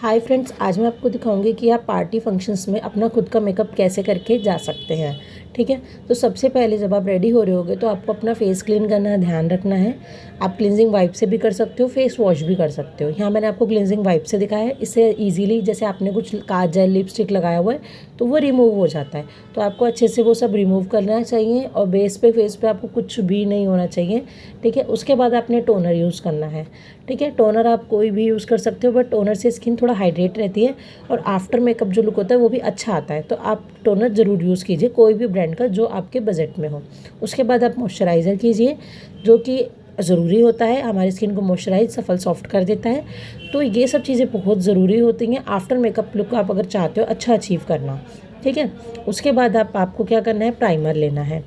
Hi friends, आज मैं आपको दिखाऊंगी कि आप पार्टी फंक्शंस में अपना खुद का मेकअप कैसे करके जा सकते हैं। ठीक है, तो सबसे पहले जब आप रेडी हो रहे होगे तो आपको अपना फेस क्लीन करना है, ध्यान रखना है। आप क्लिनजिंग वाइप से भी कर सकते हो, फेस वॉश भी कर सकते हो। यहाँ मैंने आपको क्लिनजिंग वाइप से दिखाया है। इससे इजीली जैसे आपने कुछ काजल लिपस्टिक लगाया हुआ है तो वो रिमूव हो जाता है। तो आपको अच्छे से वो सब रिमूव करना चाहिए और बेस पे फेस पे आपको कुछ भी नहीं होना चाहिए। ठीक है, उसके बाद आपने टोनर यूज़ करना है। ठीक है, टोनर आप कोई भी यूज़ कर सकते हो, बट टोनर से स्किन थोड़ा हाइड्रेट रहती है और आफ्टर मेकअप जो लुक होता है वो भी अच्छा आता है। तो आप टोनर ज़रूर यूज़ कीजिए, कोई भी ब्रांड का जो आपके बजट में हो। उसके बाद आप मॉइस्चराइज़र कीजिए, जो कि ज़रूरी होता है, हमारी स्किन को मॉइस्चराइज सफल सॉफ्ट कर देता है। तो ये सब चीज़ें बहुत ज़रूरी होती हैं आफ्टर मेकअप लुक आप अगर चाहते हो अच्छा अचीव करना। ठीक है, उसके बाद आपको क्या करना है, प्राइमर लेना है।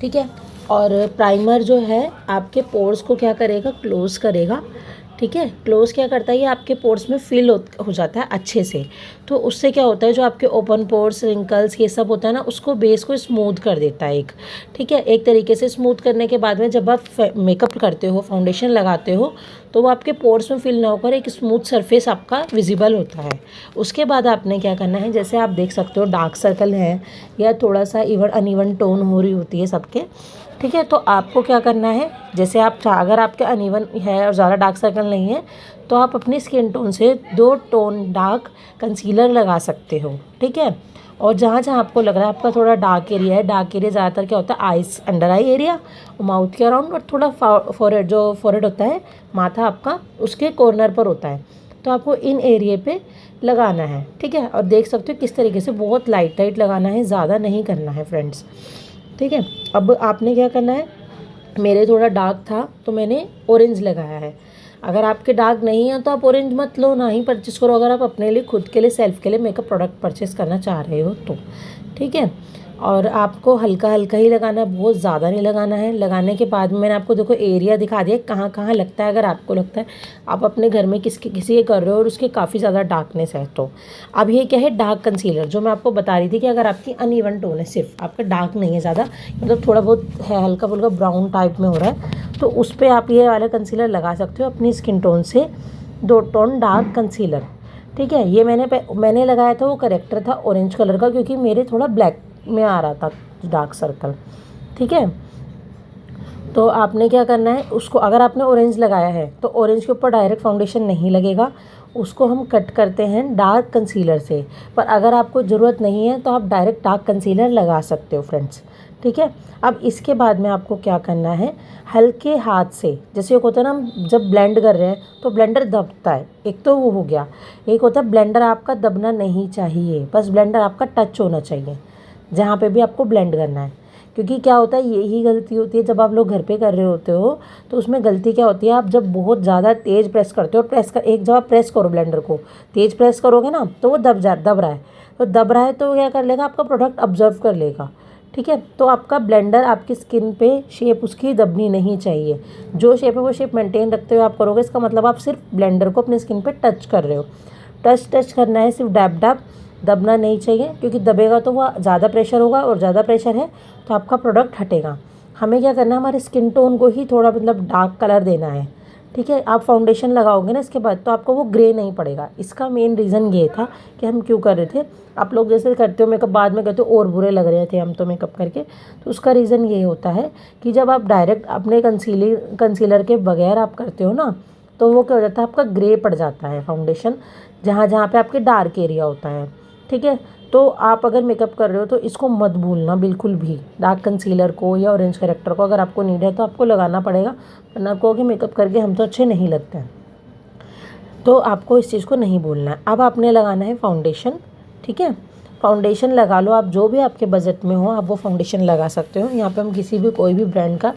ठीक है, और प्राइमर जो है आपके पोर्स को क्या करेगा, क्लोज़ करेगा। ठीक है, क्लोज़ क्या करता है, ये आपके पोर्स में फिल हो जाता है अच्छे से। तो उससे क्या होता है, जो आपके ओपन पोर्स, रिंकल्स, ये सब होता है ना, उसको बेस को स्मूथ कर देता है ठीक है, एक तरीके से स्मूथ करने के बाद में जब आप मेकअप करते हो, फाउंडेशन लगाते हो, तो वो आपके पोर्स में फिल ना होकर एक स्मूथ सरफेस आपका विजिबल होता है। उसके बाद आपने क्या करना है, जैसे आप देख सकते हो डार्क सर्कल है या थोड़ा सा अनइवन टोन हो रही होती है सबके। ठीक है, तो आपको क्या करना है, जैसे अगर आपके अनइवन है और ज़्यादा डार्क सर्कल नहीं है तो आप अपनी स्किन टोन से 2 टोन डार्क कंसीलर लगा सकते हो। ठीक है, और जहाँ जहाँ आपको लग रहा है आपका थोड़ा डार्क एरिया है, डार्क एरिया ज़्यादातर क्या होता है, ice, under eye area, mouth के अराउंड, और थोड़ा फोरहेड, जो फोरहेड होता है, माथा आपका, उसके कॉर्नर पर होता है। तो आपको इन एरिया पे लगाना है। ठीक है, और देख सकते हो किस तरीके से बहुत लाइट लाइट लगाना है, ज़्यादा नहीं करना है फ्रेंड्स। ठीक है, अब आपने क्या करना है, मेरे थोड़ा डार्क था तो मैंने ऑरेंज लगाया है। अगर आपके डार्क नहीं है तो आप ऑरेंज मत लो, ना ही परचेस करो अगर आप अपने लिए, खुद के लिए, सेल्फ के लिए मेकअप प्रोडक्ट परचेस करना चाह रहे हो तो। ठीक है, और आपको हल्का हल्का ही लगाना है, बहुत ज़्यादा नहीं लगाना है। लगाने के बाद में मैंने आपको देखो एरिया दिखा दिया कहाँ कहाँ लगता है। अगर आपको लगता है आप अपने घर में किसी के कर रहे हो और उसके काफ़ी ज़्यादा डार्कनेस है तो। अब ये क्या है, डार्क कंसीलर, जो मैं आपको बता रही थी कि अगर आपकी अनइवन टोन है, सिर्फ आपका डार्क नहीं है ज़्यादा, मतलब थोड़ा बहुत है, हल्का फुल्का ब्राउन टाइप में हो रहा है, तो उस पर आप ये वाला कंसीलर लगा सकते हो अपनी स्किन टोन से, 2 टोन डार्क कंसीलर। ठीक है, ये मैंने लगाया था, वो करेक्टर था ऑरेंज कलर का, क्योंकि मेरे थोड़ा ब्लैक में आ रहा था डार्क सर्कल। ठीक है, तो आपने क्या करना है, उसको अगर आपने ऑरेंज लगाया है तो ऑरेंज के ऊपर डायरेक्ट फाउंडेशन नहीं लगेगा, उसको हम कट करते हैं डार्क कंसीलर से। पर अगर आपको ज़रूरत नहीं है तो आप डायरेक्ट डार्क कंसीलर लगा सकते हो फ्रेंड्स। ठीक है, अब इसके बाद में आपको क्या करना है, हल्के हाथ से, जैसे एक होता है ना, हम जब ब्लेंड कर रहे हैं तो ब्लेंडर दबता है, एक तो वो हो गया, एक होता है ब्लेंडर आपका दबना नहीं चाहिए, बस ब्लेंडर आपका टच होना चाहिए जहाँ पे भी आपको ब्लेंड करना है। क्योंकि क्या होता है, यही गलती होती है जब आप लोग घर पे कर रहे होते हो, तो उसमें गलती क्या होती है, आप जब बहुत ज़्यादा तेज़ प्रेस करते हो, जब आप प्रेस करो ब्लेंडर को, तेज़ प्रेस करोगे ना तो वो दब रहा है, तो दब रहा है तो क्या कर लेगा, आपका प्रोडक्ट ऑब्जर्व कर लेगा। ठीक है, तो आपका ब्लेंडर आपकी स्किन पे शेप उसकी दबनी नहीं चाहिए, जो शेप है वो शेप मेंटेन रखते हुए आप करोगे, इसका मतलब आप सिर्फ ब्लेंडर को अपनी स्किन पे टच कर रहे हो। टच करना है, सिर्फ डैब डैब, दबना नहीं चाहिए, क्योंकि दबेगा तो वह ज़्यादा प्रेशर होगा, और ज़्यादा प्रेशर है तो आपका प्रोडक्ट हटेगा। हमें क्या करना है, हमारे स्किन टोन को ही थोड़ा मतलब डार्क कलर देना है। ठीक है, आप फाउंडेशन लगाओगे ना इसके बाद तो आपको वो ग्रे नहीं पड़ेगा। इसका मेन रीज़न ये था कि हम क्यों कर रहे थे, आप लोग जैसे करते हो मेकअप बाद में कहते हो और बुरे लग रहे थे हम तो मेकअप करके, तो उसका रीज़न ये होता है कि जब आप डायरेक्ट अपने कंसीलर के बगैर आप करते हो ना, तो वो क्या हो जाता है, आपका ग्रे पड़ जाता है फाउंडेशन, जहाँ जहाँ पे आपके डार्क एरिया होता है। ठीक है, तो आप अगर मेकअप कर रहे हो तो इसको मत भूलना बिल्कुल भी, डार्क कंसीलर को या ऑरेंज करेक्टर को अगर आपको नीड है तो आपको लगाना पड़ेगा, वरना कहोगे मेकअप करके हम तो अच्छे नहीं लगते हैं। तो आपको इस चीज़ को नहीं भूलना है। अब आपने लगाना है फाउंडेशन। ठीक है, फाउंडेशन लगा लो, आप जो भी आपके बजट में हो आप वो फाउंडेशन लगा सकते हो। यहाँ पे हम किसी भी कोई भी ब्रांड का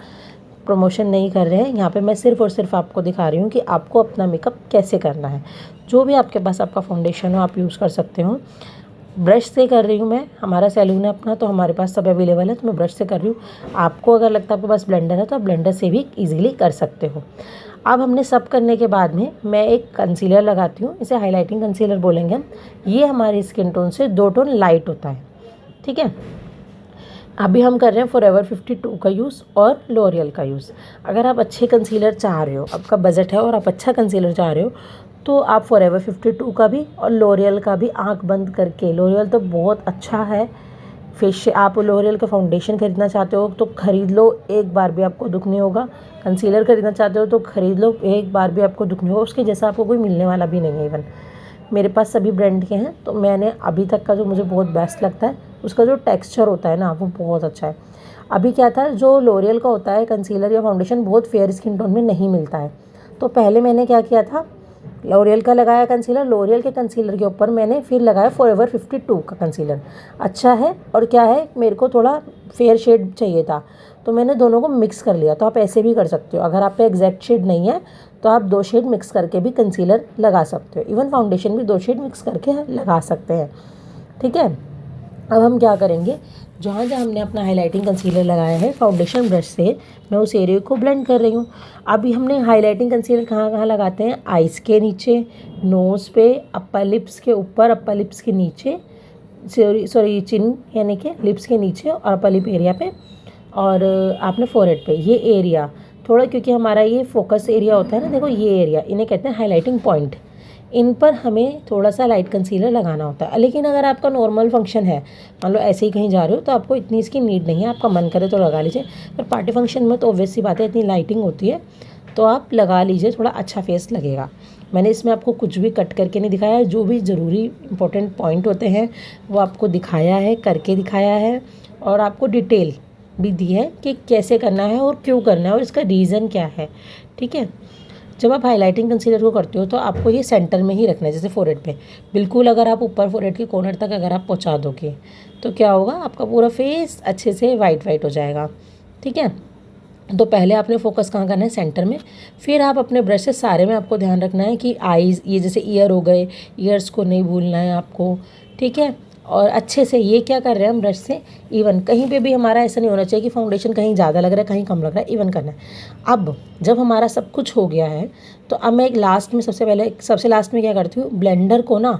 प्रमोशन नहीं कर रहे हैं, यहाँ पे मैं सिर्फ और सिर्फ आपको दिखा रही हूँ कि आपको अपना मेकअप कैसे करना है। जो भी आपके पास आपका फाउंडेशन हो आप यूज़ कर सकते हो। ब्रश से कर रही हूँ मैं, हमारा सैलून है अपना तो हमारे पास सब अवेलेबल है, तो मैं ब्रश से कर रही हूँ। आपको अगर लगता है आपके पास ब्लेंडर है तो आप ब्लेंडर से भी ईजिली कर सकते हो। अब हमने सब करने के बाद में मैं एक कंसीलर लगाती हूँ, इसे हाइलाइटिंग कंसीलर बोलेंगे हम। ये हमारी स्किन टोन से 2 टोन लाइट होता है। ठीक है, अभी हम कर रहे हैं फॉरएवर 52 का यूज़ और लॉरियल का यूज़। अगर आप अच्छे कंसीलर चाह रहे हो, आपका बजट है और आप अच्छा कंसीलर चाह रहे हो, तो आप फॉरएवर 52 का भी और लॉरियल का भी आंख बंद करके, लॉरियल तो बहुत अच्छा है फेस। आप लॉरियल का फाउंडेशन खरीदना चाहते हो तो ख़रीद लो, एक बार भी आपको दुख नहीं होगा। कंसीलर खरीदना चाहते हो तो ख़रीद लो, एक बार भी आपको दुख नहीं होगा। उसके जैसा आपको कोई मिलने वाला भी नहीं है। इवन मेरे पास सभी ब्रांड के हैं, तो मैंने अभी तक का जो मुझे बहुत बेस्ट लगता है, उसका जो टेक्स्चर होता है ना वो बहुत अच्छा है। अभी क्या था, जो लॉरियल का होता है कंसीलर या फाउंडेशन बहुत फेयर स्किन टोन में नहीं मिलता है। तो पहले मैंने क्या किया था, लॉरियल का लगाया कंसीलर, लॉरियल के कंसीलर के ऊपर मैंने फिर लगाया फॉरएवर 52 का कंसीलर। अच्छा है, और क्या है, मेरे को थोड़ा फेयर शेड चाहिए था तो मैंने दोनों को मिक्स कर लिया। तो आप ऐसे भी कर सकते हो, अगर आप पे एग्जैक्ट शेड नहीं है तो आप 2 शेड मिक्स करके भी कंसीलर लगा सकते हो। इवन फाउंडेशन भी 2 शेड मिक्स करके लगा सकते हैं। ठीक है, अब हम क्या करेंगे, जहाँ जहाँ हमने अपना हाइलाइटिंग कंसीलर लगाया है, फाउंडेशन ब्रश से मैं उस एरिया को ब्लेंड कर रही हूँ। अभी हमने हाइलाइटिंग कंसीलर कहाँ कहाँ लगाते हैं, आइज़ के नीचे, नोज़ पे, अपर लिप्स के ऊपर, अपर लिप्स के नीचे, सॉरी चिन यानी कि लिप्स के नीचे और अपर लिप एरिया पे, और आपने फोरहेड पे ये एरिया थोड़ा, क्योंकि हमारा ये फोकस एरिया होता है ना, देखो ये एरिया, इन्हें कहते हैं हाइलाइटिंग पॉइंट। इन पर हमें थोड़ा सा लाइट कंसीलर लगाना होता है। लेकिन अगर आपका नॉर्मल फंक्शन है, मान लो ऐसे ही कहीं जा रहे हो, तो आपको इतनी इसकी नीड नहीं है, आपका मन करे तो लगा लीजिए। पर पार्टी फंक्शन में तो ऑब्वियस सी बात है, इतनी लाइटिंग होती है तो आप लगा लीजिए, थोड़ा अच्छा फेस लगेगा। मैंने इसमें आपको कुछ भी कट करके नहीं दिखाया है, जो भी ज़रूरी इंपॉर्टेंट पॉइंट होते हैं वो आपको दिखाया है, करके दिखाया है, और आपको डिटेल भी दी है कि कैसे करना है और क्यों करना है और इसका रीज़न क्या है। ठीक है, जब आप हाइलाइटिंग कंसीलर को करते हो तो आपको ये सेंटर में ही रखना है, जैसे फोरहेड पे बिल्कुल। अगर आप ऊपर फोरहेड के कॉर्नर तक अगर आप पहुंचा दोगे तो क्या होगा, आपका पूरा फेस अच्छे से वाइट वाइट हो जाएगा। ठीक है, तो पहले आपने फोकस कहाँ करना है, सेंटर में। फिर आप अपने ब्रश से सारे में आपको ध्यान रखना है कि आईज़, ये जैसे ईयर हो गए, ईयर्स को नहीं भूलना है आपको। ठीक है, और अच्छे से ये क्या कर रहे हैं हम ब्रश से, इवन कहीं पे भी हमारा ऐसा नहीं होना चाहिए कि फाउंडेशन कहीं ज़्यादा लग रहा है कहीं कम लग रहा है, इवन करना है। अब जब हमारा सब कुछ हो गया है तो अब मैं एक लास्ट में, सबसे लास्ट में क्या करती हूँ, ब्लेंडर को ना,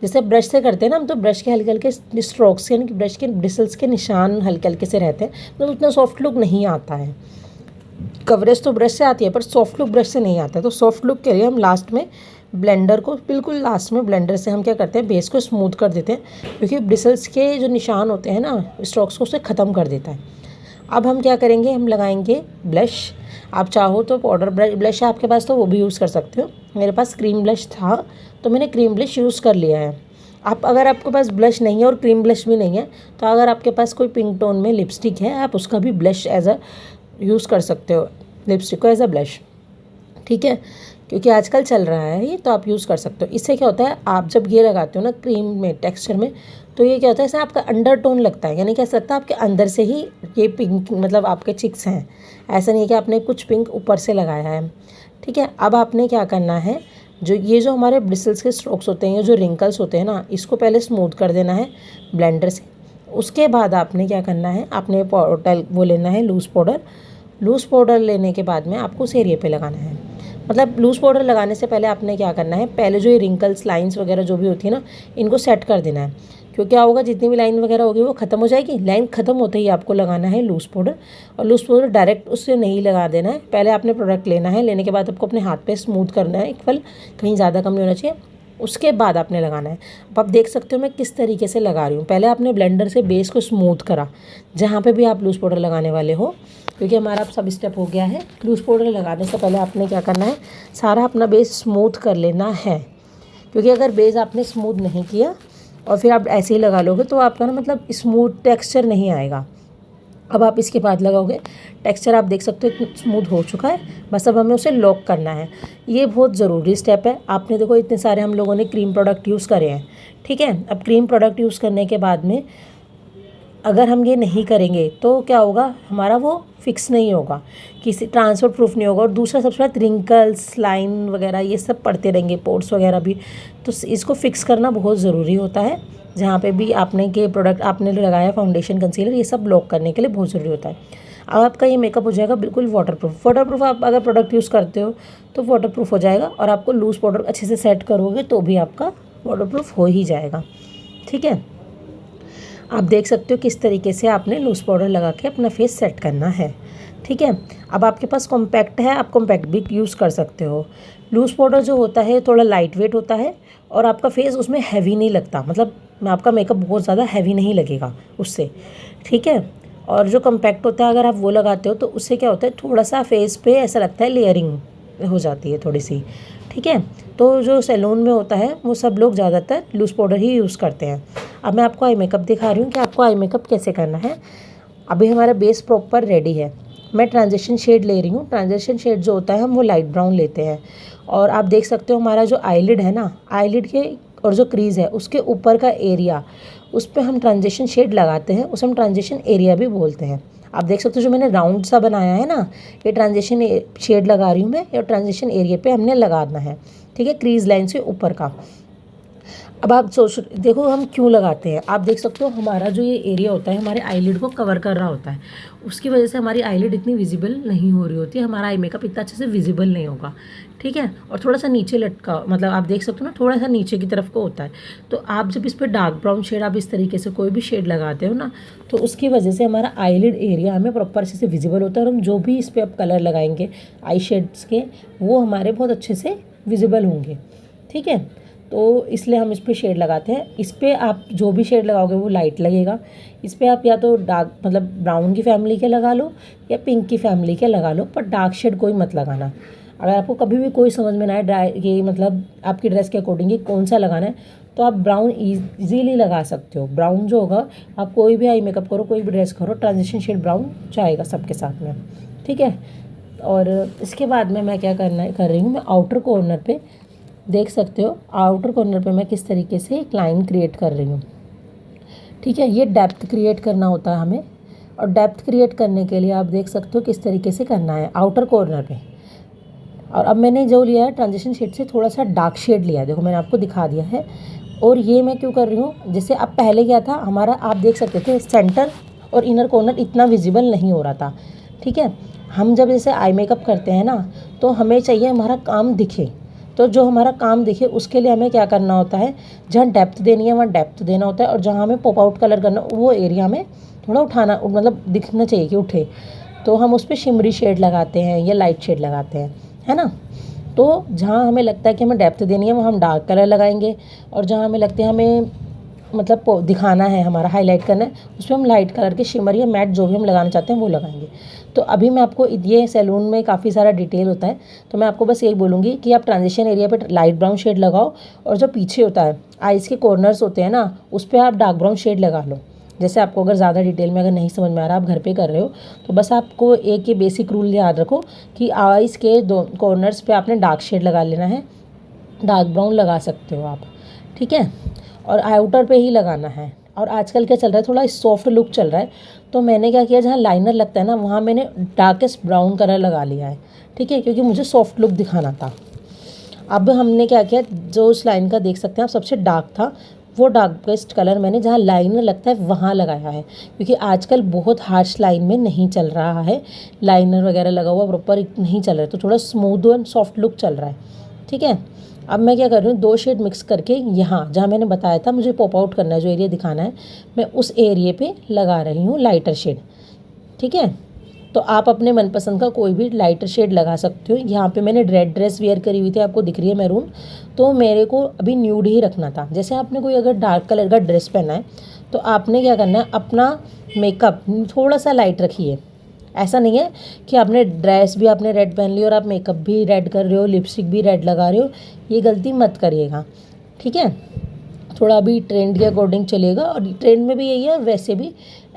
जैसे ब्रश से करते हैं ना हम, तो ब्रश के हल्के हल्के स्ट्रोक्स, यानी कि ब्रश के ब्रिसल्स के निशान हल्के हल्के से रहते हैं, तो उतना सॉफ्ट लुक नहीं आता है। कवरेज तो ब्रश से आती है पर सॉफ्ट लुक ब्रश से नहीं आता है। तो सॉफ्ट लुक के लिए हम लास्ट में ब्लेंडर को, बिल्कुल लास्ट में ब्लेंडर से हम क्या करते हैं, बेस को स्मूथ कर देते हैं, क्योंकि ब्रिसल्स के जो निशान होते हैं ना, स्ट्रोक्स को उसे ख़त्म कर देता है। अब हम क्या करेंगे, हम लगाएंगे ब्लश। आप चाहो तो पाउडर ब्लश है आपके पास तो वो भी यूज़ कर सकते हो। मेरे पास क्रीम ब्लश था तो मैंने क्रीम ब्लश यूज़ कर लिया है। आप अगर आपके पास ब्लश नहीं है और क्रीम ब्लश भी नहीं है, तो अगर आपके पास कोई पिंक टोन में लिपस्टिक है, आप उसका भी ब्लश एज अ यूज़ कर सकते हो, लिपस्टिक को एज अ ब्लश। ठीक है, क्योंकि आजकल चल रहा है ये, तो आप यूज़ कर सकते हो। इससे क्या होता है, आप जब ये लगाते हो ना क्रीम में, टेक्सचर में, तो ये क्या होता है, इससे आपका अंडर टोन लगता है, यानी क्या लगता है आपके अंदर से ही ये पिंक, मतलब आपके चिक्स हैं। ऐसा नहीं है कि आपने कुछ पिंक ऊपर से लगाया है। ठीक है, अब आपने क्या करना है, जो हमारे ब्रिसल्स के स्ट्रोक्स होते हैं, जो रिंकल्स होते हैं ना, इसको पहले स्मूथ कर देना है ब्लेंडर से। उसके बाद आपने क्या करना है, आपने पाउडर वो लेना है, लूज़ पाउडर लेने के बाद में आपको उस एरिया पे लगाना है। मतलब लूज़ पाउडर लगाने से पहले आपने क्या करना है, पहले जो ये रिंकल्स, लाइंस वगैरह जो भी होती है ना, इनको सेट कर देना है। क्योंकि क्या होगा, जितनी भी लाइन वगैरह होगी वो ख़त्म हो जाएगी। लाइन ख़त्म होते ही आपको लगाना है लूज़ पाउडर, और लूज़ पाउडर डायरेक्ट उससे नहीं लगा देना है। पहले आपने प्रोडक्ट लेना है, लेने के बाद आपको अपने हाथ पे स्मूथ करना है, इक्वल, कहीं ज़्यादा कम नहीं होना चाहिए। उसके बाद आपने लगाना है। अब आप देख सकते हो मैं किस तरीके से लगा रही हूँ। पहले आपने ब्लेंडर से बेस को स्मूथ करा, जहाँ पे भी आप लूज़ पाउडर लगाने वाले हो, क्योंकि हमारा अब सब स्टेप हो गया है। लूज़ पाउडर लगाने से पहले आपने क्या करना है, सारा अपना बेस स्मूथ कर लेना है। क्योंकि अगर बेस आपने स्मूथ नहीं किया और फिर आप ऐसे ही लगा लोगे तो आपका ना, मतलब स्मूथ टेक्स्चर नहीं आएगा। अब आप इसके बाद लगाओगे, टेक्सचर आप देख सकते हो स्मूथ हो चुका है। बस अब हमें उसे लॉक करना है। ये बहुत ज़रूरी स्टेप है। आपने देखो इतने सारे हम लोगों ने क्रीम प्रोडक्ट यूज़ करे हैं, ठीक है। अब क्रीम प्रोडक्ट यूज़ करने के बाद में अगर हम ये नहीं करेंगे तो क्या होगा, हमारा वो फिक्स नहीं होगा, किसी ट्रांसफर प्रूफ नहीं होगा। और दूसरा सबसे ज़्यादा रिंकल्स, लाइन वगैरह ये सब पड़ते रहेंगे, पोर्स वगैरह भी। तो इसको फिक्स करना बहुत ज़रूरी होता है। जहाँ पे भी आपने के प्रोडक्ट आपने लगाया, फाउंडेशन, कंसीलर, ये सब लॉक करने के लिए बहुत ज़रूरी होता है। अब आपका ये मेकअप हो जाएगा बिल्कुल वाटरप्रूफ। आप अगर प्रोडक्ट यूज़ करते हो तो वाटरप्रूफ हो जाएगा, और आपको लूज़ पाउडर अच्छे से सेट करोगे तो भी आपका वाटरप्रूफ हो ही जाएगा, ठीक है। आप देख सकते हो किस तरीके से आपने लूज़ पाउडर लगा के अपना फेस सेट करना है। ठीक है। अब आपके पास कॉम्पैक्ट है, आप कॉम्पैक्ट भी यूज़ कर सकते हो। लूज़ पाउडर जो होता है थोड़ा लाइट वेट होता है और आपका फेस उसमें हैवी नहीं लगता, मतलब आपका मेकअप बहुत ज़्यादा हैवी नहीं लगेगा उससे, ठीक है। और जो कॉम्पैक्ट होता है अगर आप वो लगाते हो तो उससे क्या होता है, थोड़ा सा फेस पे ऐसा लगता है लेयरिंग हो जाती है थोड़ी सी, ठीक है। तो जो सैलून में होता है वो सब लोग ज़्यादातर लूज़ पाउडर ही यूज़ करते हैं। अब मैं आपको आई मेकअप दिखा रही हूँ कि आपको आई मेकअप कैसे करना है। अभी हमारा बेस प्रॉपर रेडी है। मैं ट्रांजिशन शेड ले रही हूँ। ट्रांजिशन शेड जो होता है हम वो लाइट ब्राउन लेते हैं और आप देख सकते हो हमारा जो आईलिड है ना, आईलिड के और जो क्रीज़ है उसके ऊपर का एरिया, उस पर हम ट्रांजिशन शेड लगाते हैं, उसे हम ट्रांजिशन एरिया भी बोलते हैं। आप देख सकते हो जो मैंने राउंड सा बनाया है ना, ये ट्रांजिशन शेड लगा रही हूँ मैं, और ट्रांजिशन एरिया पे हमने लगाना है, ठीक है, क्रीज लाइन से ऊपर का। अब आप देखो हम क्यों लगाते हैं। आप देख सकते हो हमारा जो ये एरिया होता है हमारे आईलिड को कवर कर रहा होता है, उसकी वजह से हमारी आईलिड इतनी विजिबल नहीं हो रही होती है, हमारा आई मेकअप इतना अच्छे से विजिबल नहीं होगा, ठीक है। और थोड़ा सा नीचे लटका, मतलब आप देख सकते हो ना थोड़ा सा नीचे की तरफ को होता है। तो आप जब इस पर डार्क ब्राउन शेड आप इस तरीके से कोई भी शेड लगाते हो ना, तो उसकी वजह से हमारा आईलिड एरिया हमें प्रॉपर अच्छे से विजिबल होता है और हम जो भी इस पर आप कलर लगाएंगे आई शेड्स के, वो हमारे बहुत अच्छे से विजिबल होंगे, ठीक है। तो इसलिए हम इस पर शेड लगाते हैं। इस पर आप जो भी शेड लगाओगे वो लाइट लगेगा। इस पर आप या तो डार्क मतलब ब्राउन की फैमिली के लगा लो या पिंक की फैमिली के लगा लो, पर डार्क शेड कोई मत लगाना। अगर आपको कभी भी कोई समझ में ना आए ये मतलब आपकी ड्रेस के अकॉर्डिंग ही कौन सा लगाना है, तो आप ब्राउन ईजीली लगा सकते हो। ब्राउन जो होगा, आप कोई भी आई मेकअप करो, कोई भी ड्रेस करो, ट्रांजिशन शेड ब्राउन जाएगा सबके साथ में, ठीक है। और इसके बाद में मैं क्या कर रही हूँ, मैं आउटर कॉर्नर पे देख सकते हो, आउटर कॉर्नर पे मैं किस तरीके से एक लाइन क्रिएट कर रही हूँ, ठीक है। ये डेप्थ क्रिएट करना होता है हमें, और डेप्थ क्रिएट करने के लिए आप देख सकते हो किस तरीके से करना है आउटर कॉर्नर पे। और अब मैंने जो लिया है ट्रांजिशन शेड से थोड़ा सा डार्क शेड लिया है, देखो मैंने आपको दिखा दिया है। और ये मैं क्यों कर रही हूँ, जैसे अब पहले क्या था हमारा, आप देख सकते थे सेंटर और इनर कॉर्नर इतना विजिबल नहीं हो रहा था, ठीक है। हम जब जैसे आई मेकअप करते हैं ना, तो हमें चाहिए हमारा काम दिखे। तो जो हमारा काम दिखे उसके लिए हमें क्या करना होता है, जहाँ डेप्थ देनी है वहाँ डेप्थ देना होता है, और जहाँ हमें पॉप आउट कलर करना वो एरिया में थोड़ा उठाना, मतलब दिखना चाहिए कि उठे, तो हम उस पर शिमरी शेड लगाते हैं या लाइट शेड लगाते हैं, है ना। तो जहाँ हमें लगता है कि हमें डेप्थ देनी है वहाँ हम डार्क कलर लगाएंगे, और जहाँ हमें लगता है हमें मतलब दिखाना है, हमारा हाईलाइट करना है, उसमें हम लाइट कलर के शिमर या मैट जो भी हम लगाना चाहते हैं वो लगाएंगे। तो अभी मैं आपको, ये सैलून में काफ़ी सारा डिटेल होता है, तो मैं आपको बस यही बोलूँगी कि आप ट्रांजिशन एरिया पे लाइट ब्राउन शेड लगाओ, और जो पीछे होता है आइज़ के कॉर्नर्स होते हैं ना, उस पर आप डार्क ब्राउन शेड लगा लो। जैसे आपको अगर ज़्यादा डिटेल में अगर नहीं समझ में आ रहा, आप घर पे कर रहे हो, तो बस आपको एक ये बेसिक रूल याद रखो कि आइज़ के दो कॉर्नर्स पे आपने डार्क शेड लगा लेना है, डार्क ब्राउन लगा सकते हो आप, ठीक है। और आउटर पे ही लगाना है। और आजकल क्या चल रहा है, थोड़ा सॉफ्ट लुक चल रहा है, तो मैंने क्या किया, जहाँ लाइनर लगता है ना वहाँ मैंने डार्केस्ट ब्राउन कलर लगा लिया है, ठीक है, क्योंकि मुझे सॉफ्ट लुक दिखाना था। अब हमने क्या किया, जो उस लाइन का देख सकते हैं आप सबसे डार्क था, वो डार्केस्ट कलर मैंने जहाँ लाइनर लगता है वहाँ लगाया है, क्योंकि आजकल बहुत हार्श लाइन में नहीं चल रहा है, लाइनर वगैरह लगा हुआ प्रॉपर नहीं चल रहा है, तो थोड़ा स्मूथ एंड सॉफ्ट लुक चल रहा है, ठीक है। अब मैं क्या कर रही हूँ, दो शेड मिक्स करके यहाँ जहाँ मैंने बताया था मुझे पॉप आउट करना है, जो एरिया दिखाना है, मैं उस एरिया पे लगा रही हूँ लाइटर शेड, ठीक है। तो आप अपने मनपसंद का कोई भी लाइटर शेड लगा सकते हो। यहाँ पे मैंने रेड ड्रेस वेयर करी हुई थी, आपको दिख रही है मैरून, तो मेरे को अभी न्यूड ही रखना था। जैसे आपने कोई अगर डार्क कलर का ड्रेस पहना है, तो आपने क्या करना है, अपना मेकअप थोड़ा सा लाइट रखिए। ऐसा नहीं है कि आपने ड्रेस भी आपने रेड पहन ली और आप मेकअप भी रेड कर रहे हो, लिपस्टिक भी रेड लगा रहे हो, ये गलती मत करिएगा, ठीक है। थोड़ा अभी ट्रेंड के अकॉर्डिंग चलेगा, और ट्रेंड में भी यही है, वैसे भी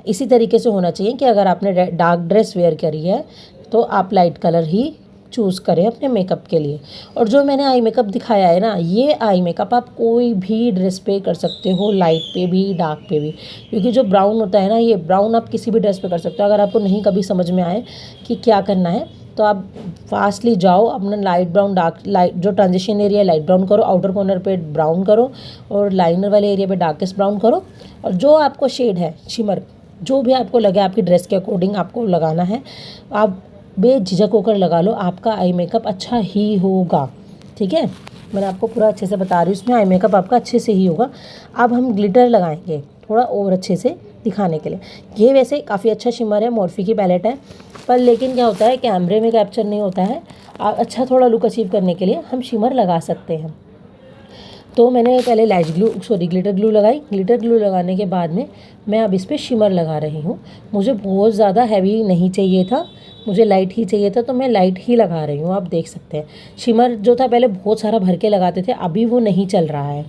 इसी तरीके से होना चाहिए कि अगर आपने डार्क ड्रेस वेयर करी है तो आप लाइट कलर ही चूज़ करें अपने मेकअप के लिए। और जो मैंने आई मेकअप दिखाया है ना, ये आई मेकअप आप कोई भी ड्रेस पे कर सकते हो, लाइट पे भी डार्क पे भी, क्योंकि जो ब्राउन होता है ना, ये ब्राउन आप किसी भी ड्रेस पे कर सकते हो। अगर आपको नहीं कभी समझ में आए कि क्या करना है, तो आप फास्टली जाओ अपना लाइट ब्राउन डार्क, लाइट जो ट्रांजिशन एरिया लाइट ब्राउन करो, आउटर कॉर्नर पे ब्राउन करो, और लाइनर वाले एरिया पे डार्केस्ट ब्राउन करो, और जो आपको शेड है शिमर जो भी आपको लगे आपकी ड्रेस के अकॉर्डिंग आपको लगाना है, आप बेझिझक होकर लगा लो, आपका आई मेकअप अच्छा ही होगा, ठीक है। मैंने आपको पूरा अच्छे से बता रही हूँ, इसमें आई मेकअप आपका अच्छे से ही होगा। अब हम ग्लिटर लगाएंगे थोड़ा और अच्छे से, दिखाने के लिए। ये वैसे काफ़ी अच्छा शिमर है, मॉर्फी की पैलेट है, पर लेकिन क्या होता है कैमरे में कैप्चर नहीं होता है। अच्छा थोड़ा लुक अचीव करने के लिए हम शिमर लगा सकते हैं। तो मैंने पहले ग्लिटर ग्लू लगाई। ग्लिटर ग्लू लगाने के बाद में मैं अब इस पर शिमर लगा रही हूँ। मुझे बहुत ज़्यादा हैवी नहीं चाहिए था, मुझे लाइट ही चाहिए था, तो मैं लाइट ही लगा रही हूँ। आप देख सकते हैं शिमर जो था पहले बहुत सारा भर के लगाते थे, अभी वो नहीं चल रहा है।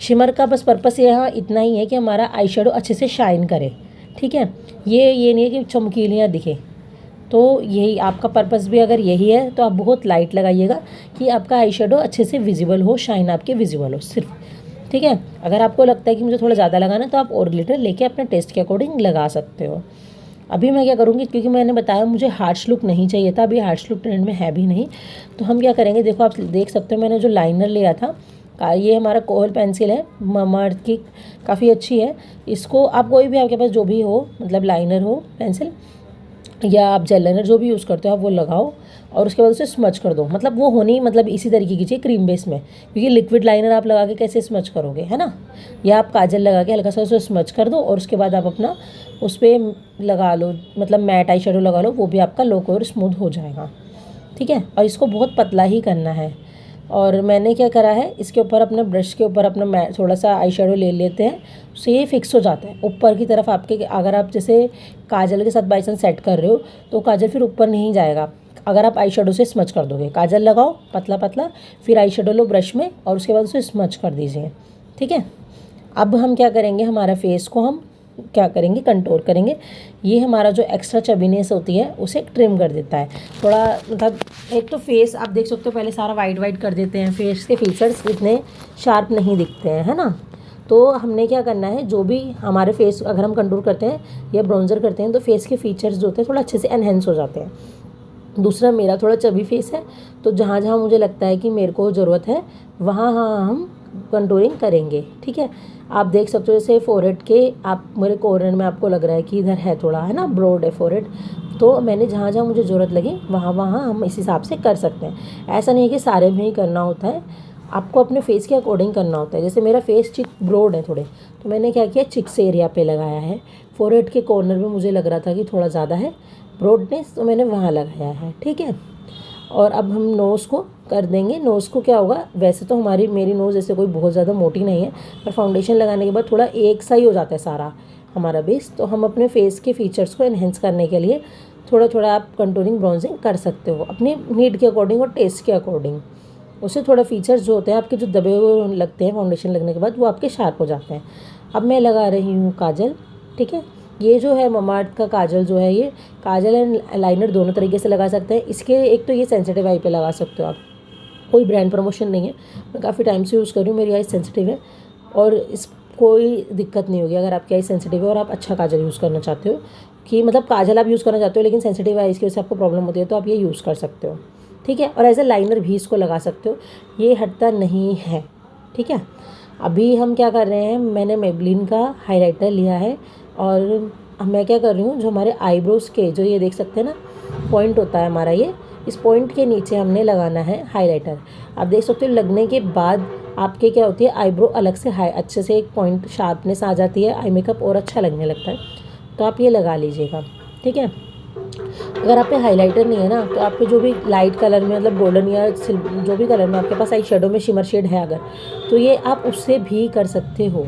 शिमर का बस पर्पस यहाँ इतना ही है कि हमारा आई शेडो अच्छे से शाइन करे, ठीक है। ये नहीं है कि चमकीलियाँ दिखे। तो यही आपका पर्पस भी अगर यही है तो आप बहुत लाइट लगाइएगा कि आपका आई शेडो अच्छे से विजिबल हो, शाइन आपके विजिबल हो सिर्फ, ठीक है। अगर आपको लगता है कि मुझे थोड़ा ज़्यादा लगाना है तो आप और ग्लिटर लेके अपने टेस्ट के अकॉर्डिंग लगा सकते हो। अभी मैं क्या करूँगी, क्योंकि मैंने बताया मुझे हार्श लुक नहीं चाहिए था, अभी हार्श लुक ट्रेंड में है भी नहीं, तो हम क्या करेंगे, देखो आप देख सकते हो मैंने जो लाइनर लिया था, ये हमारा कोहल पेंसिल है, ममाअर्थ की, काफ़ी अच्छी है। इसको आप कोई भी आपके पास जो भी हो, मतलब लाइनर हो, पेंसिल या आप जेल लाइनर जो भी यूज़ करते हो आप वो लगाओ और उसके बाद उसे स्मच कर दो। मतलब वो होनी मतलब इसी तरीके की चाहिए क्रीम बेस में, क्योंकि लिक्विड लाइनर आप लगा के कैसे स्मच करोगे, है ना। या आप काजल लगा के हल्का सा उसे स्मच कर दो और उसके बाद आप अपना उस पर लगा लो, मतलब मैट आई शेडो लगा लो, वो भी आपका लो और स्मूथ हो जाएगा, ठीक है। और इसको बहुत पतला ही करना है। और मैंने क्या करा है, इसके ऊपर अपने ब्रश के ऊपर अपना थोड़ा सा आई शेडो ले लेते हैं, उससे ये फिक्स हो जाता है ऊपर की तरफ आपके। अगर आप जैसे काजल के साथ बाई चांस सेट कर रहे हो तो काजल फिर ऊपर नहीं जाएगा। अगर आप आई शेडो से स्मच कर दोगे, काजल लगाओ पतला पतला, फिर आई शेडो लो ब्रश में और उसके बाद उसे स्मच कर दीजिए, ठीक है। अब हम क्या करेंगे, हमारा फेस को हम क्या करेंगे, कंटूर करेंगे। ये हमारा जो एक्स्ट्रा चबीनेस होती है उसे ट्रिम कर देता है थोड़ा। मतलब एक तो फेस आप देख सकते हो पहले सारा वाइट कर देते हैं, फेस के फीचर्स इतने शार्प नहीं दिखते हैं, है ना। तो हमने क्या करना है, जो भी हमारे फेस अगर हम कंटूर करते हैं या ब्राउन्जर करते हैं तो फेस के फीचर्स जो होते हैं थोड़ा अच्छे से एनहेंस हो जाते हैं। दूसरा मेरा थोड़ा चबी फेस है, तो जहाँ जहाँ मुझे लगता है कि मेरे को ज़रूरत है वहाँ हम कंटूरिंग करेंगे, ठीक है। आप देख सकते हो जैसे फोरहेड के आप मेरे कॉर्नर में आपको लग रहा है कि इधर है थोड़ा, है ना, ब्रॉड है फोरहेड, तो मैंने जहाँ जहाँ मुझे ज़रूरत लगी वहाँ वहाँ हम इस हिसाब से कर सकते हैं। ऐसा नहीं है कि सारे में ही करना होता है, आपको अपने फेस के अकॉर्डिंग करना होता है। जैसे मेरा फेस चिक ब्रॉड है थोड़े, तो मैंने क्या किया, चिक्स एरिया पे लगाया है। फोरहेड के कॉर्नर में मुझे लग रहा था कि थोड़ा ज़्यादा है ब्रॉडनेस, तो मैंने वहाँ लगाया है, ठीक है। और अब हम नोज़ को कर देंगे। नोज़ को क्या होगा, वैसे तो मेरी नोज़ जैसे कोई बहुत ज़्यादा मोटी नहीं है, पर फाउंडेशन लगाने के बाद थोड़ा एक सा ही हो जाता है सारा हमारा बेस। तो हम अपने फेस के फीचर्स को एनहेंस करने के लिए थोड़ा थोड़ा आप कंटूरिंग ब्राउजिंग कर सकते हो अपनी नीड के अकॉर्डिंग और टेस्ट के अकॉर्डिंग। उससे थोड़ा फीचर्स जो होते हैं आपके जो दबे हुए लगते हैं फाउंडेशन लगने के बाद, वो आपके शार्प हो जाते हैं। अब मैं लगा रही हूँ काजल, ठीक है। ये जो है ममाअर्थ का काजल जो है, ये काजल एंड लाइनर दोनों तरीके से लगा सकते हैं। इसके एक तो ये सेंसिटिव आई पे लगा सकते हो आप, कोई ब्रांड प्रमोशन नहीं है, मैं काफ़ी टाइम से यूज़ कर रही हूँ, मेरी आई सेंसिटिव है और इस कोई दिक्कत नहीं होगी। अगर आपकी आई सेंसिटिव है और आप अच्छा काजल यूज़ करना चाहते हो, कि मतलब काजल आप यूज़ करना चाहते हो लेकिन सेंसिटिव आई की वजह से आपको प्रॉब्लम होती है, तो आप ये यूज़ कर सकते हो, ठीक है। और एज ए लाइनर भी इसको लगा सकते हो, ये हटता नहीं है, ठीक है। अभी हम क्या कर रहे हैं, मैंने मेबलिन का हाइलाइटर लिया है और मैं क्या कर रही हूँ, जो हमारे आईब्रोज़ के जो ये देख सकते हैं ना पॉइंट होता है हमारा, ये इस पॉइंट के नीचे हमने लगाना है हाइलाइटर। आप देख सकते हो लगने के बाद आपके क्या होती है, आईब्रो अलग से अच्छे से एक पॉइंट शार्पनेस आ जाती है, आई मेकअप और अच्छा लगने लगता है। तो आप ये लगा लीजिएगा, ठीक है। अगर आप पे हाइलाइटर नहीं है ना, तो आप पे जो भी लाइट कलर में मतलब गोल्डन या जो भी कलर में आपके पास आई शेडो में शिमर शेड है अगर, तो ये आप उससे भी कर सकते हो,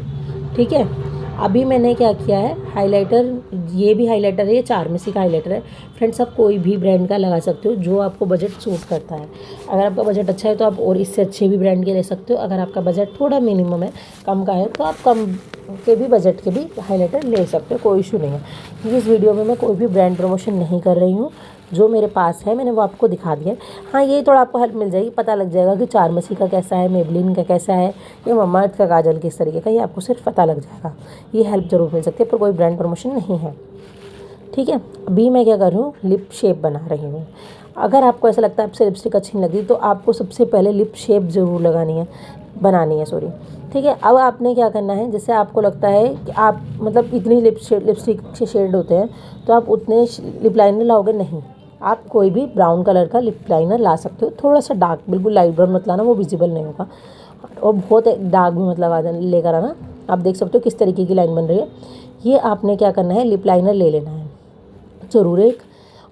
ठीक है। अभी मैंने क्या किया है, हाइलाइटर, ये भी हाइलाइटर है, ये चारमेसी का हाइलाइटर है। फ्रेंड्स आप कोई भी ब्रांड का लगा सकते हो जो आपको बजट सूट करता है। अगर आपका बजट अच्छा है तो आप और इससे अच्छे भी ब्रांड के ले सकते हो। अगर आपका बजट थोड़ा मिनिमम है, कम का है, तो आप कम के भी बजट के भी हाइलाइटर ले सकते हो, कोई इशू नहीं है। क्योंकि इस वीडियो में मैं कोई भी ब्रांड प्रमोशन नहीं कर रही हूँ, जो मेरे पास है मैंने वो आपको दिखा दिया है। हाँ, ये थोड़ा आपको हेल्प मिल जाएगी, पता लग जाएगा कि चारमेसी का कैसा है, मेबलिन का कैसा है, या ममाअर्थ का काजल किस तरीके का, ये आपको सिर्फ पता लग जाएगा। ये हेल्प ज़रूर मिल सकती है, पर कोई ब्रांड प्रमोशन नहीं है, ठीक है। अभी मैं क्या कर रही हूँ, लिप शेप बना रही हूँ। अगर आपको ऐसा लगता है आपसे लिपस्टिक अच्छी नहीं लगती, तो आपको सबसे पहले लिप शेप ज़रूर बनानी है, ठीक है। अब आपने क्या करना है, जैसे आपको लगता है कि आप मतलब इतनी लिपस्टिक के शेड होते हैं तो आप उतने लिप लाइनर लाओगे नहीं, आप कोई भी ब्राउन कलर का लिप लाइनर ला सकते हो। थोड़ा सा डार्क, बिल्कुल लाइट ब्राउन मत लाना, वो विजिबल नहीं होगा, और बहुत डार्क भी मत लेकर आना। आप देख सकते हो किस तरीके की लाइन बन रही है। ये आपने क्या करना है, लिप लाइनर ले लेना है ज़रूर एक,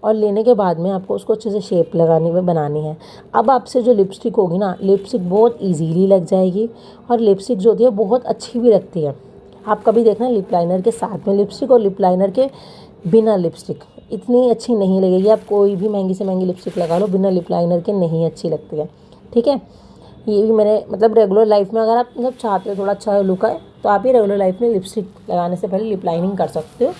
और लेने के बाद में आपको उसको अच्छे से शेप लगानी में बनानी है। अब आपसे जो लिपस्टिक होगी ना, लिपस्टिक बहुत इजीली लग जाएगी, और लिपस्टिक जो होती है बहुत अच्छी भी लगती है। आप कभी देखना लिप लाइनर के साथ में लिपस्टिक और लिप लाइनर के बिना लिपस्टिक इतनी अच्छी नहीं लगेगी। आप कोई भी महंगी से महंगी लिपस्टिक लगा लो, बिना लिप लाइनर के नहीं अच्छी लगती है। ठीक है, ये भी मैंने मतलब रेगुलर लाइफ में अगर आप मतलब चाहते हो थोड़ा अच्छा लुक आए, तो आप ये रेगुलर लाइफ में लिपस्टिक लगाने से पहले लिप लाइनिंग कर सकते हो।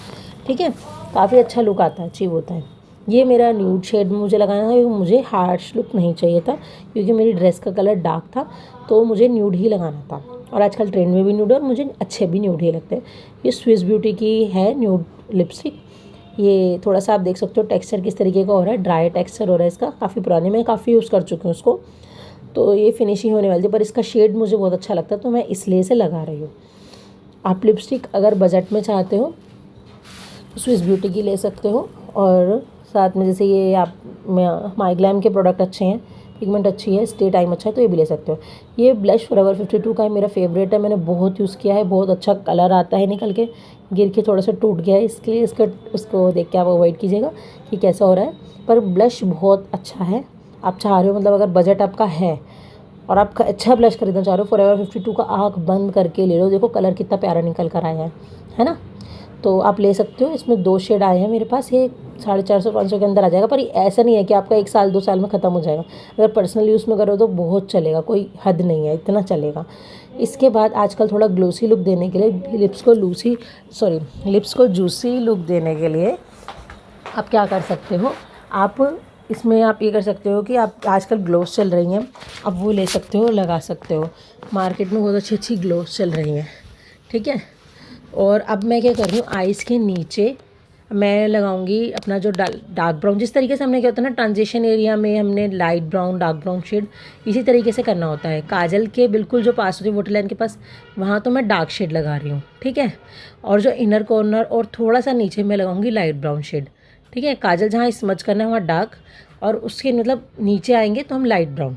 ठीक है, काफ़ी अच्छा लुक आता है, अचीव होता है। ये मेरा न्यूड शेड में मुझे लगाना था, क्योंकि मुझे हार्श लुक नहीं चाहिए था, क्योंकि मेरी ड्रेस का कलर डार्क था, तो मुझे न्यूड ही लगाना था। और आजकल ट्रेंड में भी न्यूड है, और मुझे अच्छे भी न्यूड ही लगते हैं। ये स्विस ब्यूटी की है न्यूड लिपस्टिक। ये थोड़ा सा आप देख सकते हो टेक्सचर किस तरीके का हो रहा है, ड्राई टेक्सचर हो रहा है इसका, काफ़ी पुराने, मैं काफ़ी यूज़ कर चुकी हूँ उसको, तो ये फिनिशिंग होने वाली थी, पर इसका शेड मुझे बहुत अच्छा लगता है, तो मैं इसलिए इसे लगा रही हूँ। आप लिपस्टिक अगर बजट में चाहते हो तो स्विस ब्यूटी की ले सकते हो, और साथ में जैसे ये आप माई ग्लैम के प्रोडक्ट अच्छे हैं, पिगमेंट अच्छी है, स्टे टाइम अच्छा है, तो ये भी ले सकते हो। ये ब्लश फॉरएवर 52 का है, मेरा फेवरेट है, मैंने बहुत यूज़ किया है, बहुत अच्छा कलर आता है निकल के, गिर के थोड़ा सा टूट गया है, इसके लिए इसका उसको देख के आप अवॉइड कीजिएगा कि कैसा हो रहा है। पर ब्लश बहुत अच्छा है। आप चाह रहे हो मतलब अगर बजट आपका है और आप अच्छा ब्लश खरीदना चाह रहे हो, फॉरएवर 52 का आँख बंद करके ले लो। देखो कलर कितना प्यारा निकल कर आया है ना, तो आप ले सकते हो। इसमें 2 शेड आए हैं मेरे पास, ये 450-500 के अंदर आ जाएगा, पर ऐसा नहीं है कि आपका 1 साल 2 साल में ख़त्म हो जाएगा। अगर पर्सनल यूज़ में करो तो बहुत चलेगा, कोई हद नहीं है, इतना चलेगा। इसके बाद आजकल थोड़ा ग्लोसी लुक देने के लिए, लिप्स को जूसी लुक देने के लिए आप क्या कर सकते हो, आप इसमें आप ये कर सकते हो कि आप आजकल ग्लोव्स चल रही हैं, आप वो ले सकते हो, लगा सकते हो। मार्केट में बहुत अच्छी अच्छी ग्लोव्स चल रही हैं। ठीक है, और अब मैं क्या कर रही हूँ, आइज़ के नीचे मैं लगाऊंगी अपना जो डार्क ब्राउन, जिस तरीके से हमने क्या होता है ना, ट्रांजिशन एरिया में हमने light brown dark brown shade इसी तरीके से करना होता है। काजल के बिल्कुल जो पास होती है वाटर लाइन के पास, वहाँ तो मैं डार्क शेड लगा रही हूँ। ठीक है, और जो इनर कॉर्नर और थोड़ा सा नीचे मैं लगाऊंगी लाइट ब्राउन शेड। ठीक है, काजल जहाँ स्मच करना है वहाँ डार्क, और उसके मतलब नीचे आएंगे तो हम लाइट ब्राउन,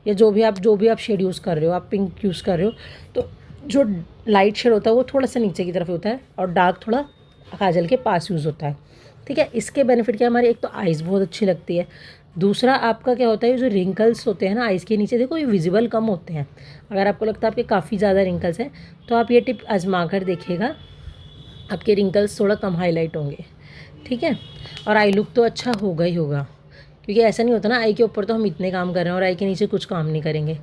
या जो भी आप शेड यूज़ कर रहे हो, आप पिंक यूज़ कर रहे हो, तो जो लाइट शेड होता है वो थोड़ा सा नीचे की तरफ होता है, और डार्क थोड़ा काजल के पास यूज़ होता है। ठीक है, इसके बेनिफिट क्या, हमारी एक तो आइज़ बहुत अच्छी लगती है, दूसरा आपका क्या होता है, जो रिंकल्स होते हैं ना आइज़ के नीचे, देखो ये विजिबल कम होते हैं। अगर आपको लगता है आपके काफ़ी ज़्यादा रिंकल्स हैं, तो आप ये टिप आजमा कर देखिएगा, आपके रिंकल्स थोड़ा कम हाईलाइट होंगे। ठीक है, और आई लुक तो अच्छा होगा ही होगा, क्योंकि ऐसा नहीं होता ना, आई के ऊपर तो हम इतने काम कर रहे हैं और आई के नीचे कुछ काम नहीं करेंगे।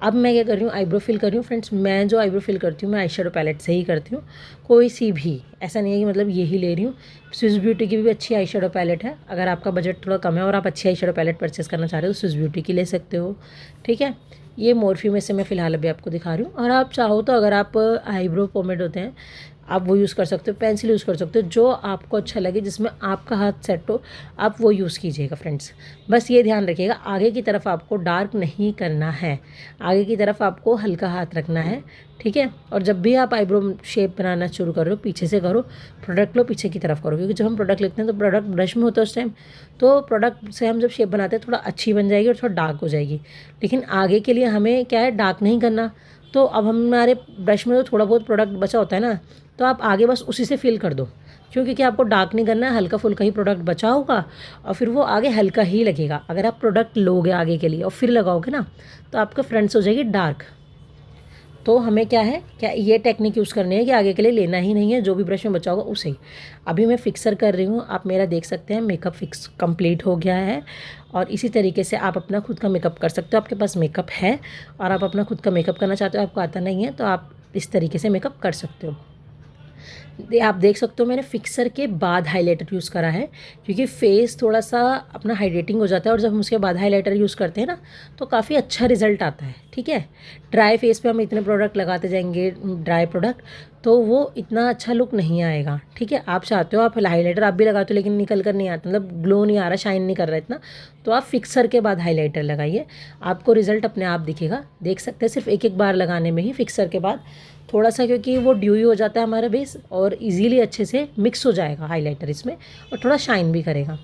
अब मैं क्या कर रही हूँ, आईब्रो फिल कर रही हूँ। फ्रेंड्स, मैं जो आईब्रो फिल करती हूँ मैं आई शेडो पैलेट से ही करती हूँ, कोई सी भी, ऐसा नहीं है कि मतलब यही ले रही हूँ। स्विस ब्यूटी की भी अच्छी आई शेडो पैलेट है, अगर आपका बजट थोड़ा कम है और आप अच्छी आई शेडो पैलेट परचेस करना चाह रहे हो तो स्विस ब्यूटी की ले सकते हो। ठीक है, ये मोरफी में से मैं फ़िलहाल अभी आपको दिखा रही हूँ, और आप चाहो तो अगर आप आईब्रो पोमेड होते हैं आप वो यूज़ कर सकते हो, पेंसिल यूज़ कर सकते हो, जो आपको अच्छा लगे, जिसमें आपका हाथ सेट हो आप वो यूज़ कीजिएगा। फ्रेंड्स, बस ये ध्यान रखिएगा, आगे की तरफ आपको डार्क नहीं करना है, आगे की तरफ आपको हल्का हाथ रखना है। ठीक है, और जब भी आप आईब्रो शेप बनाना शुरू करो, पीछे से करो, प्रोडक्ट लो पीछे की तरफ करो, क्योंकि जब हम प्रोडक्ट लेते हैं तो प्रोडक्ट ब्रश में होता है उस टाइम, तो प्रोडक्ट से हम जब शेप बनाते हैं थोड़ा अच्छी बन जाएगी और थोड़ा डार्क हो जाएगी। लेकिन आगे के लिए हमें क्या है, डार्क नहीं करना, तो अब हमारे ब्रश में तो थोड़ा बहुत प्रोडक्ट बचा होता है ना, तो आप आगे बस उसी से फिल कर दो, क्योंकि आपको डार्क नहीं करना है, हल्का फुल्का ही प्रोडक्ट बचा होगा और फिर वो आगे हल्का ही लगेगा। अगर आप प्रोडक्ट लोगे आगे के लिए और फिर लगाओगे ना, तो आपका फ्रंट से हो जाएगी डार्क। तो हमें क्या है, क्या ये टेक्निक यूज़ करनी है कि आगे के लिए लेना ही नहीं है, जो भी ब्रश में बचा होगा उसे ही। अभी मैं फिक्सर कर रही हूँ, आप मेरा देख सकते हैं मेकअप फिक्स कंप्लीट हो गया है, और इसी तरीके से आप अपना खुद का मेकअप कर सकते हो। आपके पास मेकअप है और आप अपना खुद का मेकअप करना चाहते हो, आपको आता नहीं है, तो आप इस तरीके से मेकअप कर सकते हो। आप देख सकते हो मैंने फिक्सर के बाद हाइलाइटर यूज़ करा है, क्योंकि फेस थोड़ा सा अपना हाइड्रेटिंग हो जाता है, और जब हम उसके बाद हाइलाइटर यूज़ करते हैं ना तो काफ़ी अच्छा रिजल्ट आता है। ठीक है, ड्राई फेस पे हम इतने प्रोडक्ट लगाते जाएंगे, ड्राई प्रोडक्ट, तो वो इतना अच्छा लुक नहीं आएगा। ठीक है, आप चाहते हो आप हाइलाइटर आप भी लगाते हो लेकिन निकल कर नहीं आता, मतलब ग्लो नहीं आ रहा, शाइन नहीं कर रहा इतना, तो आप फिक्सर के बाद हाइलाइटर लगाइए, आपको रिजल्ट अपने आप दिखेगा। देख सकते हैं सिर्फ एक एक बार लगाने में ही फिक्सर के बाद थोड़ा सा, क्योंकि वो ड्यूई हो जाता है हमारा बेस और इजीली अच्छे से मिक्स हो जाएगा हाइलाइटर इसमें, और थोड़ा शाइन भी करेगा।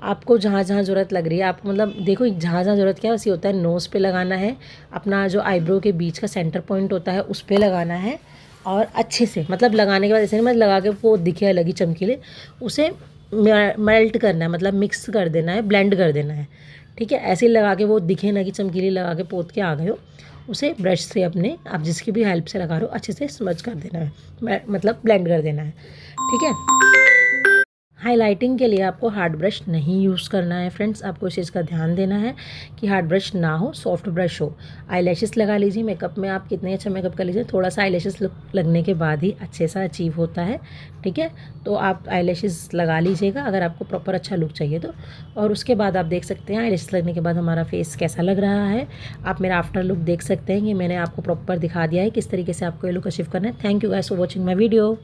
आपको जहाँ जहाँ ज़रूरत लग रही है, आप मतलब देखो जहाँ जहाँ ज़रूरत क्या है वैसे होता है, नोज़ पे लगाना है, अपना जो आईब्रो के बीच का सेंटर पॉइंट होता है उस पर लगाना है, और अच्छे से मतलब लगाने के बाद ऐसे नहीं मतलब लगा के वो दिखे अलग ही चमकीले, उसे मेल्ट करना है, मतलब मिक्स कर देना है, ब्लेंड कर देना है। ठीक है, ऐसे ही लगा के वो दिखे ना कि चमकीली लगा के पोत के आ गए हो, उसे ब्रश से अपने आप जिसकी भी हेल्प से लगा रहे हो अच्छे से स्मज कर देना है, मतलब ब्लेंड कर देना है। ठीक है। हाइलाइटिंग के लिए आपको हार्ड ब्रश नहीं यूज़ करना है फ्रेंड्स, आपको इस चीज़ का ध्यान देना है कि हार्ड ब्रश ना हो, सॉफ्ट ब्रश हो। आईलैशेस लगा लीजिए, मेकअप में आप कितने अच्छा मेकअप कर लीजिए, थोड़ा सा आईलैशेस लगने के बाद ही अच्छे सा अचीव होता है। ठीक है, तो आप आईलैशेस लगा लीजिएगा अगर आपको प्रॉपर अच्छा लुक चाहिए तो। और उसके बाद आप देख सकते हैं आईलैशेस लगने के बाद हमारा फेस कैसा लग रहा है। आप मेरा आफ्टर लुक देख सकते हैं कि मैंने आपको प्रॉपर दिखा दिया है किस तरीके से आपको ये लुक अचीव करना है। Thank you guys for watching my video.